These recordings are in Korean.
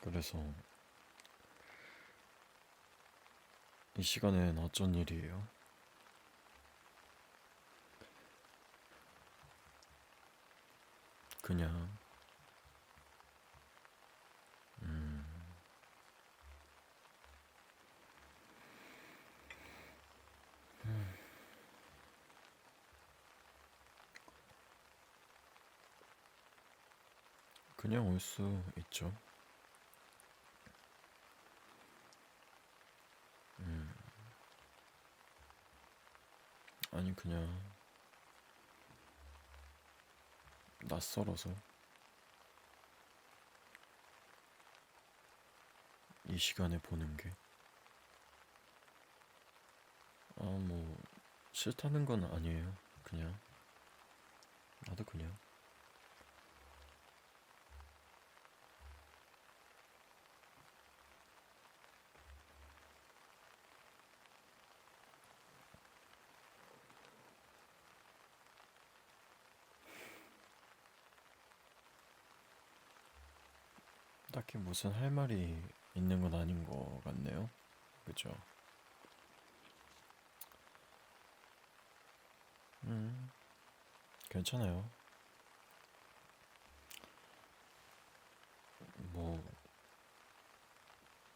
그래서 이 시간엔 어쩐 일이에요? 그냥 음, 그냥 올 수 있죠. 음, 아니 그냥 낯설어서 이 시간에 보는 게 뭐 싫다는 건 아니에요. 그냥 나도 그냥 딱히 무슨 할 말이 있는 건 아닌 것 같네요. 그죠? 음, 괜찮아요. 뭐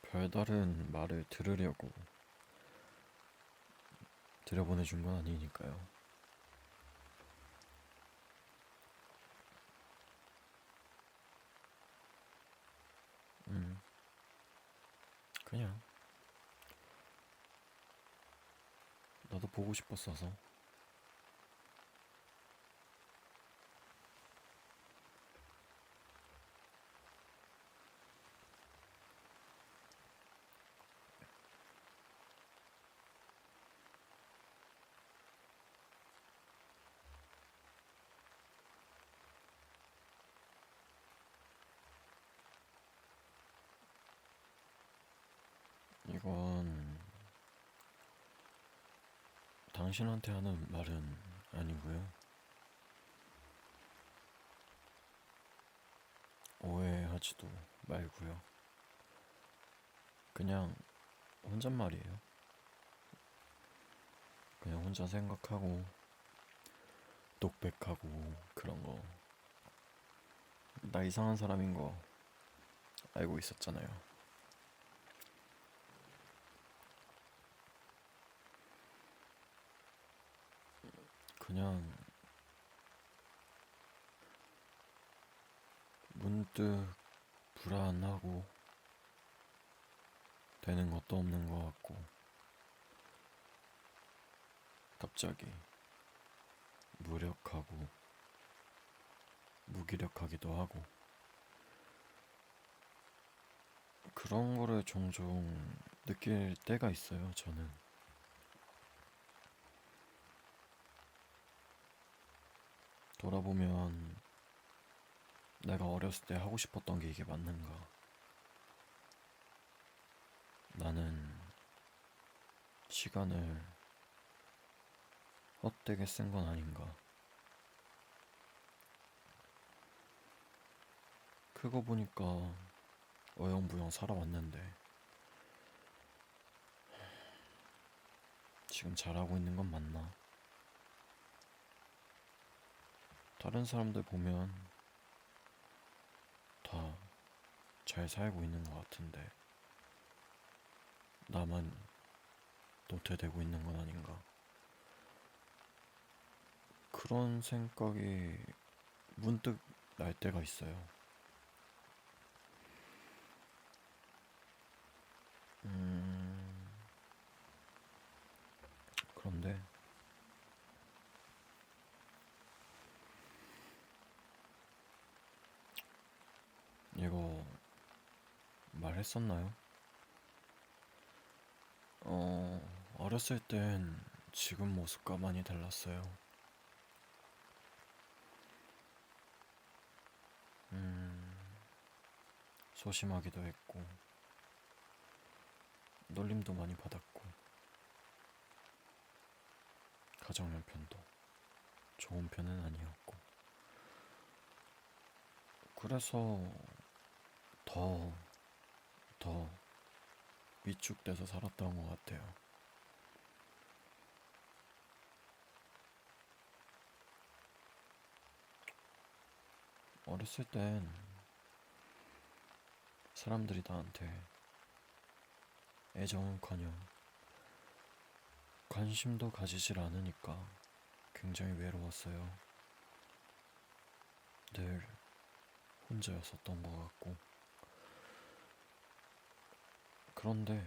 별다른 말을 들으려고 들여보내준 건 아니니까요. 음, 그냥 나도 보고 싶었어서. 이건 당신한테 하는 말은 아니고요. 오해하지도 말고요. 그냥 혼잣말이에요. 그냥 혼자 생각하고 독백하고 그런 거. 나 이상한 사람인 거 알고 있었잖아요. 그냥 문득 불안하고 되는 것도 없는 것 같고 갑자기 무력하고 무기력하기도 하고 그런 거를 종종 느낄 때가 있어요, 저는. 돌아보면 내가 어렸을 때 하고 싶었던 게 이게 맞는가? 나는 시간을 헛되게 쓴 건 아닌가? 크고 보니까 어영부영 살아왔는데 지금 잘하고 있는 건 맞나? 다른 사람들 보면 다 잘 살고 있는 것 같은데 나만 노태되고 있는 건 아닌가? 그런 생각이 문득 날 때가 있어요. 음, 그런데 이거 말했었나요? 어렸을 땐 지금 모습과 많이 달랐어요. 음, 소심하기도 했고, 놀림도 많이 받았고, 가정 형편도 좋은 편은 아니었고, 그래서 더 때부터 위축돼서 살았던 것 같아요. 어렸을 땐 사람들이 나한테 애정은커녕 관심도 가지질 않으니까 굉장히 외로웠어요. 늘 혼자였었던 것 같고. 그런데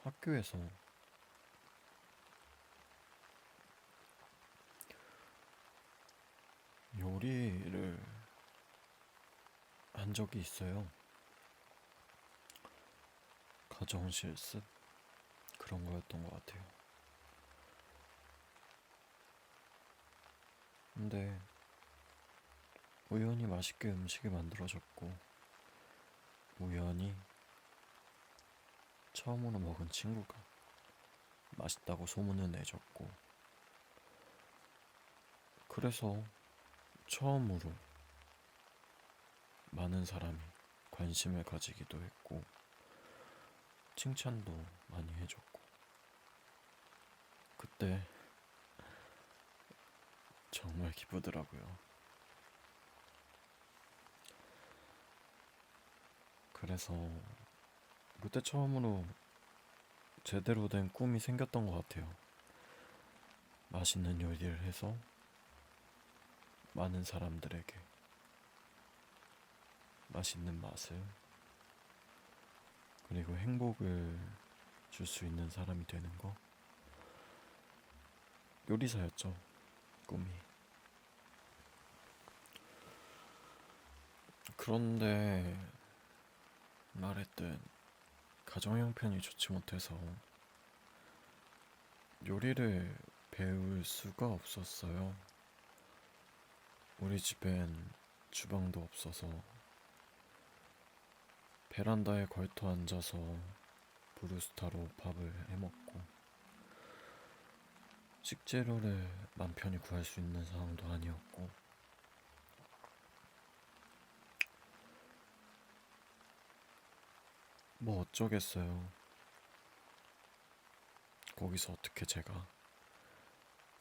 학교에서 요리를 한 적이 있어요. 가정 실습 그런 거였던 것 같아요. 근데 우연히 맛있게 음식이 만들어졌고, 우연히 처음으로 먹은 친구가 맛있다고 소문을 내줬고, 그래서 처음으로 많은 사람이 관심을 가지기도 했고, 칭찬도 많이 해줬고, 그때 정말 기쁘더라고요. 그래서 그때 처음으로 제대로 된 꿈이 생겼던 것 같아요. 맛있는 요리를 해서 많은 사람들에게 맛있는 맛을 그리고 행복을 줄 수 있는 사람이 되는 거. 요리사였죠, 꿈이. 그런데 말했듯 가정 형편이 좋지 못해서 요리를 배울 수가 없었어요. 우리 집엔 주방도 없어서 베란다에 걸터 앉아서 브루스타로 밥을 해먹고, 식재료를 맘 편히 구할 수 있는 상황도 아니었고, 뭐 어쩌겠어요. 거기서 어떻게 제가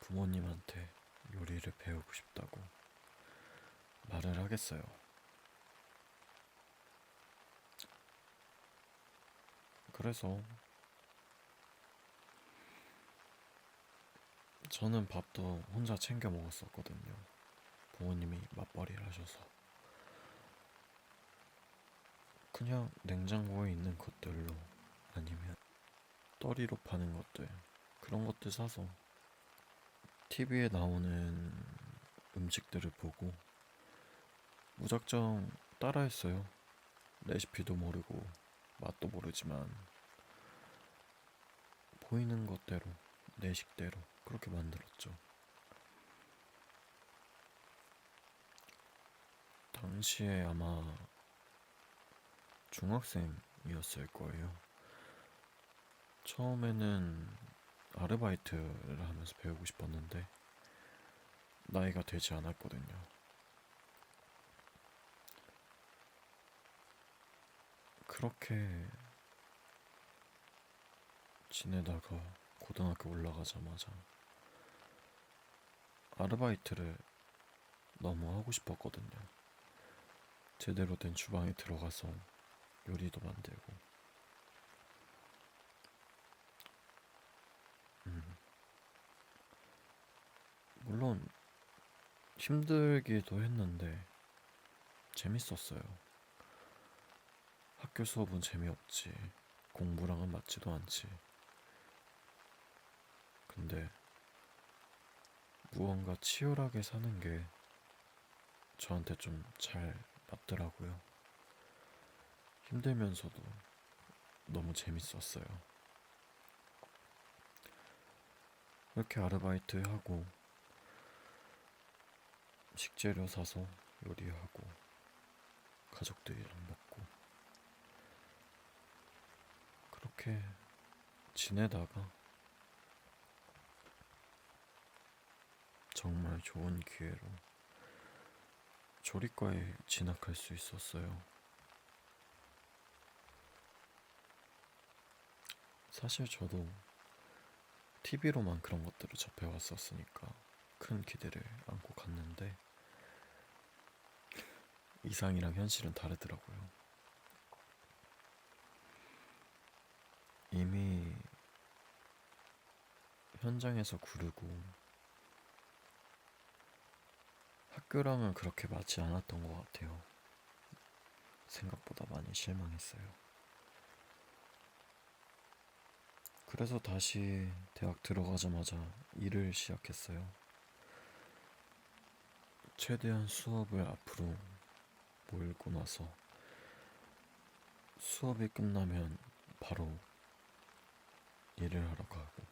부모님한테 요리를 배우고 싶다고 말을 하겠어요. 그래서 저는 밥도 혼자 챙겨 먹었었거든요. 부모님이 맞벌이를 하셔서 그냥 냉장고에 있는 것들로, 아니면 떠리로 파는 것들, 그런 것들 사서 TV에 나오는 음식들을 보고 무작정 따라했어요. 레시피도 모르고 맛도 모르지만 보이는 것대로, 내 식대로 그렇게 만들었죠. 당시에 아마 중학생이었을 거예요. 처음에는 아르바이트를 하면서 배우고 싶었는데 나이가 되지 않았거든요. 그렇게 지내다가 고등학교 올라가자마자 아르바이트를 너무 하고 싶었거든요. 제대로 된 주방에 들어가서 요리도 만들고. 물론 힘들기도 했는데 재밌었어요. 학교 수업은 재미없지, 공부랑은 맞지도 않지. 근데 무언가 치열하게 사는 게 저한테 좀 잘 맞더라고요. 힘들면서도 너무 재밌었어요. 이렇게 아르바이트 하고 식재료 사서 요리하고 가족들이랑 먹고 그렇게 지내다가 정말 좋은 기회로 조리과에 진학할 수 있었어요. 사실 저도 TV로만 그런 것들을 접해왔었으니까 큰 기대를 안고 갔는데 이상이랑 현실은 다르더라고요. 이미 현장에서 구르고 학교랑은 그렇게 맞지 않았던 것 같아요. 생각보다 많이 실망했어요. 그래서 다시 대학 들어가자마자 일을 시작했어요. 최대한 수업을 앞으로 몰고 나서 수업이 끝나면 바로 일을 하러 가고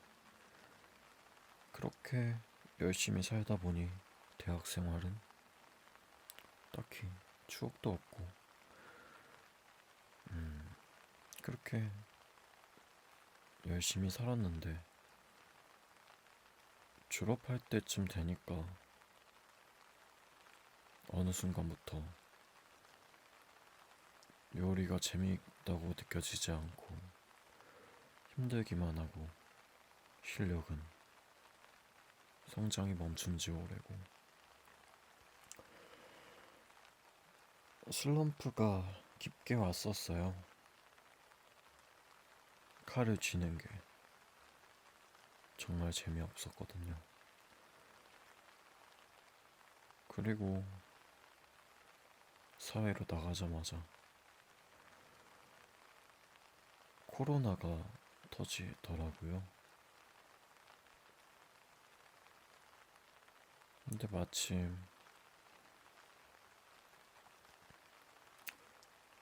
그렇게 열심히 살다 보니 대학 생활은 딱히 추억도 없고 그렇게 열심히 살았는데 졸업할 때쯤 되니까 어느 순간부터 요리가 재미있다고 느껴지지 않고 힘들기만 하고 실력은 성장이 멈춘 지 오래고 슬럼프가 깊게 왔었어요. 칼을 쥐는 게 정말 재미없었거든요. 그리고 사회로 나가자마자 코로나가 터지더라고요. 근데 마침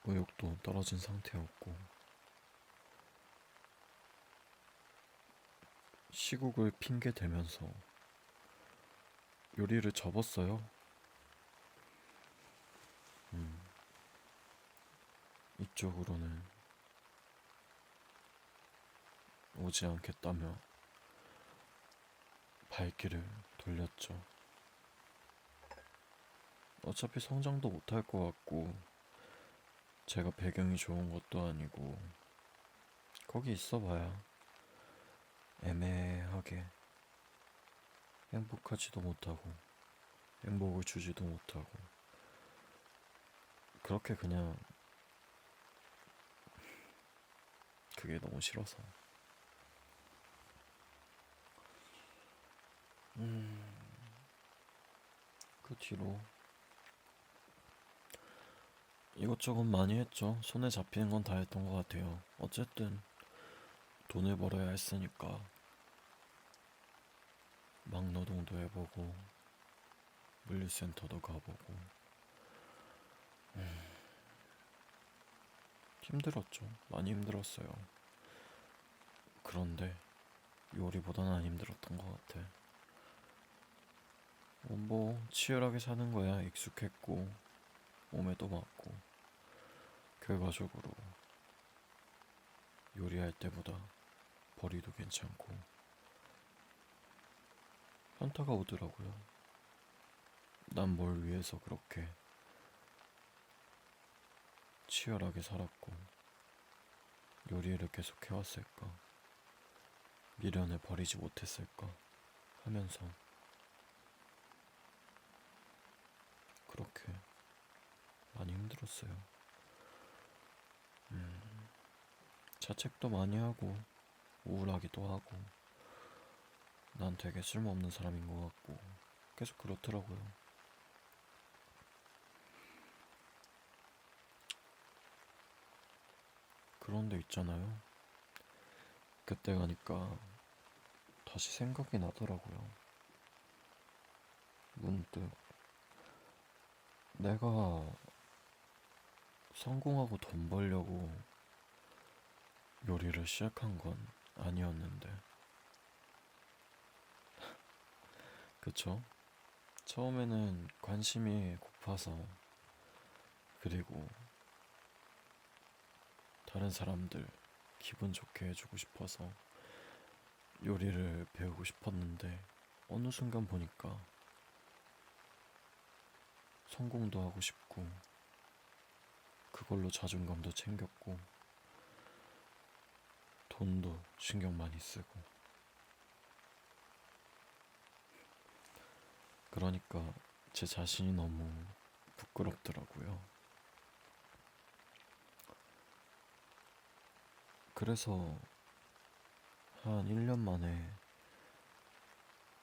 의욕도 떨어진 상태였고 시국을 핑계 대면서 요리를 접었어요. 이쪽으로는 오지 않겠다며 발길을 돌렸죠. 어차피 성장도 못할 것 같고 제가 배경이 좋은 것도 아니고 거기 있어봐야 애매하게 행복하지도 못하고 행복을 주지도 못하고 그렇게 그냥 그게 너무 싫어서 그 뒤로 이것저것 많이 했죠. 손에 잡히는 건 다 했던 것 같아요. 어쨌든 돈을 벌어야 했으니까 막노동도 해보고 물류센터도 가보고 힘들었죠. 많이 힘들었어요. 그런데 요리보다는 안 힘들었던 것 같아. 뭐 치열하게 사는 거야 익숙했고 몸에도 맞고 결과적으로 요리할 때보다 벌이도 괜찮고 현타가 오더라고요. 난 뭘 위해서 그렇게 치열하게 살았고 요리를 계속 해왔을까? 미련을 버리지 못했을까? 하면서 그렇게 많이 힘들었어요. 자책도 많이 하고 우울하기도 하고 난 되게 쓸모없는 사람인 것 같고 계속 그렇더라고요. 그런데 있잖아요. 그때 가니까 다시 생각이 나더라고요. 문득 내가 성공하고 돈 벌려고 요리를 시작한 건 아니었는데 그쵸? 처음에는 관심이 고파서 그리고 다른 사람들 기분 좋게 해주고 싶어서 요리를 배우고 싶었는데 어느 순간 보니까 성공도 하고 싶고 그걸로 자존감도 챙겼고 돈도 신경 많이 쓰고 그러니까 제 자신이 너무 부끄럽더라고요. 그래서 한 1년 만에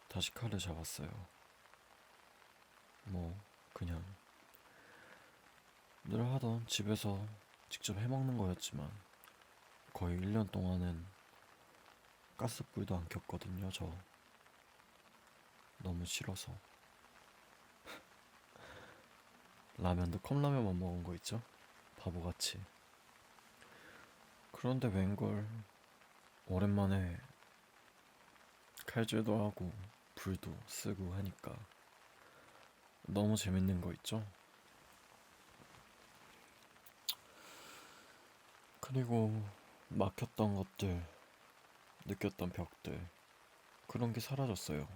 다시 칼을 잡았어요. 뭐 그냥 늘 하던 집에서 직접 해먹는 거였지만 거의 1년 동안은 가스불도 안 켰거든요. 저 너무 싫어서. 라면도 컵라면만 먹은 거 있죠? 바보같이. 그런데 웬걸 오랜만에 칼질도 하고 불도 쓰고 하니까 너무 재밌는 거 있죠? 그리고 막혔던 것들, 느꼈던 벽들, 그런 게 사라졌어요.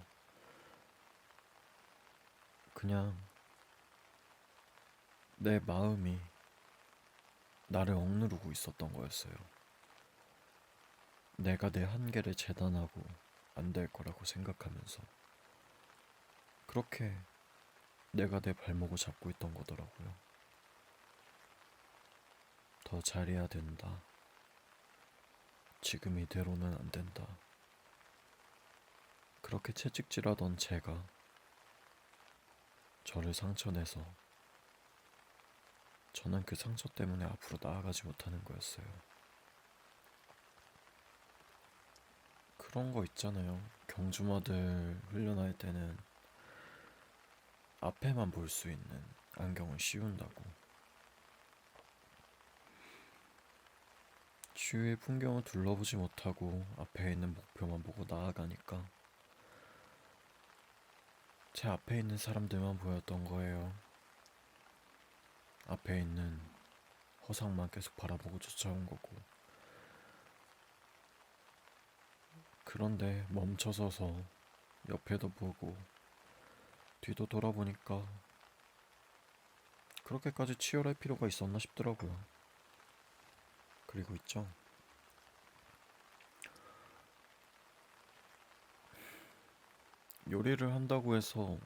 그냥 내 마음이 나를 억누르고 있었던 거였어요. 내가 내 한계를 재단하고 안 될 거라고 생각하면서 그렇게 내가 내 발목을 잡고 있던 거더라고요. 더 잘해야 된다. 지금 이대로는 안 된다. 그렇게 채찍질하던 제가 저를 상처내서 저는 그 상처 때문에 앞으로 나아가지 못하는 거였어요. 그런 거 있잖아요. 경주마들 훈련할 때는 앞에만 볼 수 있는 안경을 씌운다고. 주위의 풍경을 둘러보지 못하고 앞에 있는 목표만 보고 나아가니까 제 앞에 있는 사람들만 보였던 거예요. 앞에 있는 허상만 계속 바라보고 쫓아온 거고. 그런데 멈춰서서 옆에도 보고 뒤도 돌아보니까 그렇게까지 치열할 필요가 있었나 싶더라고요. 그리고 있죠. 요리를 한다고 해서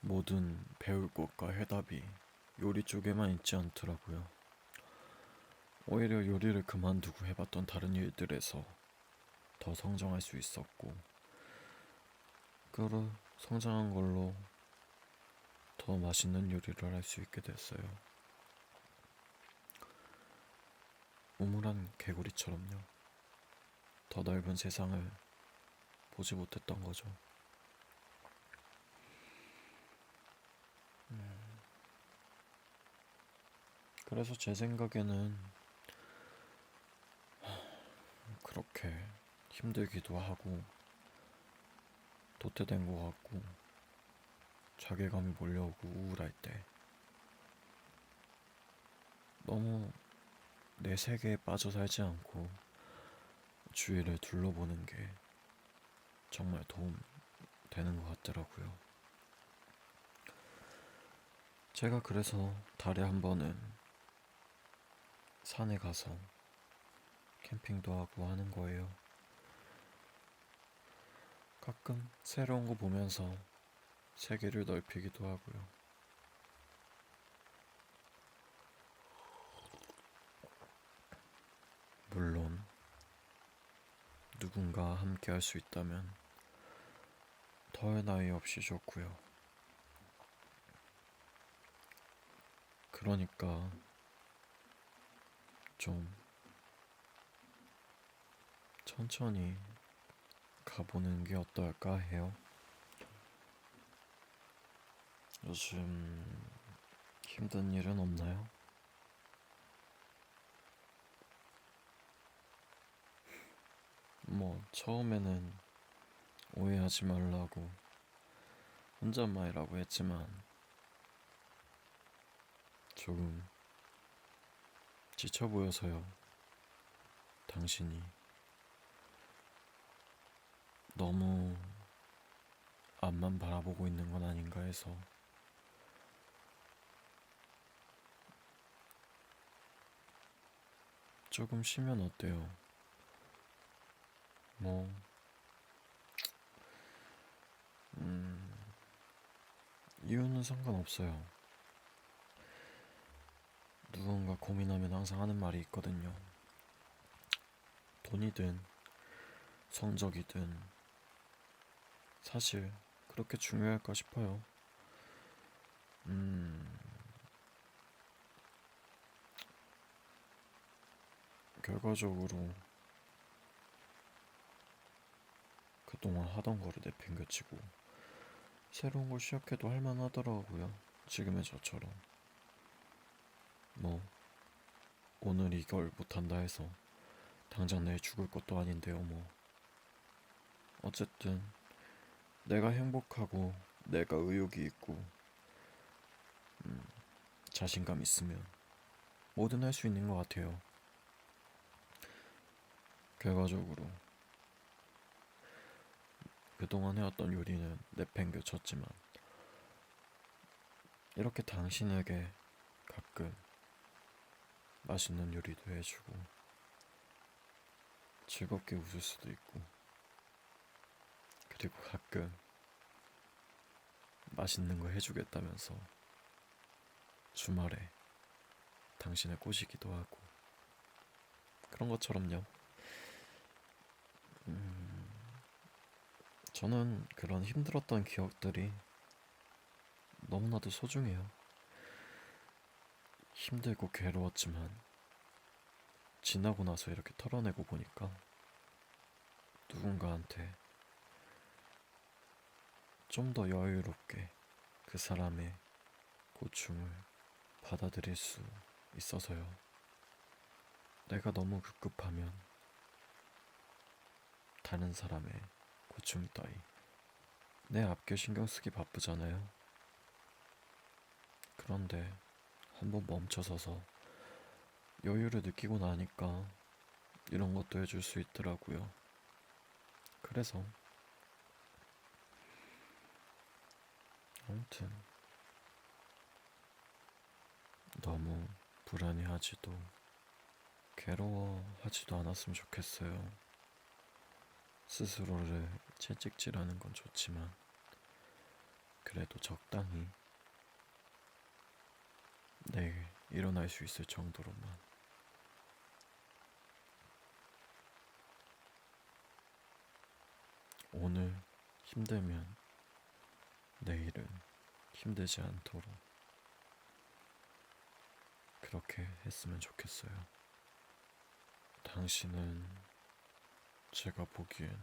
모든 배울 것과 해답이 요리 쪽에만 있지 않더라고요. 오히려 요리를 그만두고 해봤던 다른 일들에서 더 성장할 수 있었고, 그 성장한 걸로 더 맛있는 요리를 할 수 있게 됐어요. 우물한 개구리처럼요. 더 넓은 세상을 보지 못했던 거죠. 그래서 제 생각에는 그렇게 힘들기도 하고 도태된 것 같고 자괴감이 몰려오고 우울할 때 너무 내 세계에 빠져 살지 않고 주위를 둘러보는 게 정말 도움 되는 것 같더라고요. 제가 그래서 달에 한 번은 산에 가서 캠핑도 하고 하는 거예요. 가끔 새로운 거 보면서 세계를 넓히기도 하고요. 물론 누군가 함께 할 수 있다면 더할 나위 없이 좋고요. 그러니까 좀 천천히 가보는 게 어떨까 해요. 요즘 힘든 일은 없나요? 뭐 처음에는 오해하지 말라고 혼잣말이라고 했지만 조금 지쳐 보여서요. 당신이 너무 앞만 바라보고 있는 건 아닌가 해서 조금 쉬면 어때요? 뭐, 이유는 상관없어요. 누군가 고민하면 항상 하는 말이 있거든요. 돈이든 성적이든 사실 그렇게 중요할까 싶어요. 결과적으로 그동안 하던 거를 내팽겨치고 새로운 걸 시작해도 할만하더라고요. 지금의 저처럼. 뭐, 오늘 이걸 못한다 해서 당장 내일 죽을 것도 아닌데요, 뭐. 어쨌든, 내가 행복하고, 내가 의욕이 있고, 자신감 있으면 뭐든 할 수 있는 것 같아요. 결과적으로, 그동안 해왔던 요리는 내팽겨쳤지만, 이렇게 당신에게 가끔 맛있는 요리도 해주고, 즐겁게 웃을 수도 있고, 그리고 가끔 맛있는 거 해주겠다면서 주말에 당신을 꼬시기도 하고 그런 것처럼요. 저는 그런 힘들었던 기억들이 너무나도 소중해요. 힘들고 괴로웠지만 지나고 나서 이렇게 털어내고 보니까 누군가한테 좀 더 여유롭게 그 사람의 고충을 받아들일 수 있어서요. 내가 너무 급급하면 다른 사람의 고충 따위 내 앞길 신경 쓰기 바쁘잖아요. 그런데 한번 멈춰서서 여유를 느끼고 나니까 이런 것도 해줄 수 있더라고요. 그래서 아무튼 너무 불안해하지도 괴로워하지도 않았으면 좋겠어요. 스스로를 채찍질하는 건 좋지만 그래도 적당히 내일 일어날 수 있을 정도로만. 오늘 힘들면 내일은 힘들지 않도록 그렇게 했으면 좋겠어요. 당신은 제가 보기엔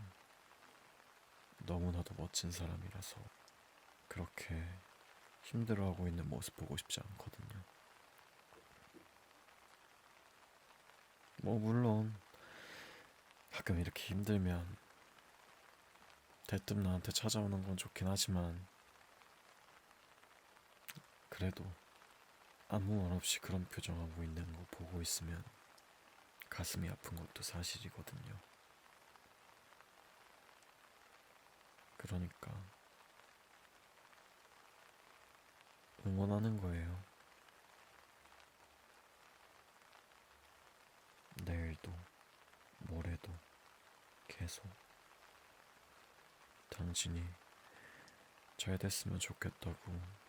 너무나도 멋진 사람이라서 그렇게 힘들어하고 있는 모습 보고 싶지 않거든요. 뭐 물론 가끔 이렇게 힘들면 대뜸 나한테 찾아오는 건 좋긴 하지만 그래도 아무 말 없이 그런 표정하고 있는 거 보고 있으면 가슴이 아픈 것도 사실이거든요. 그러니까 응원하는 거예요. 내일도 모레도 계속 당신이 잘 됐으면 좋겠다고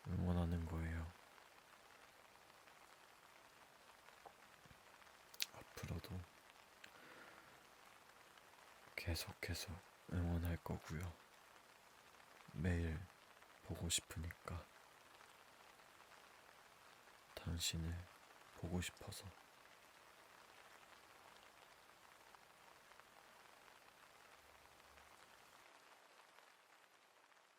응원하는 거예요. 앞으로도 계속 응원할 거고요. 매일 보고 싶으니까 당신을 보고 싶어서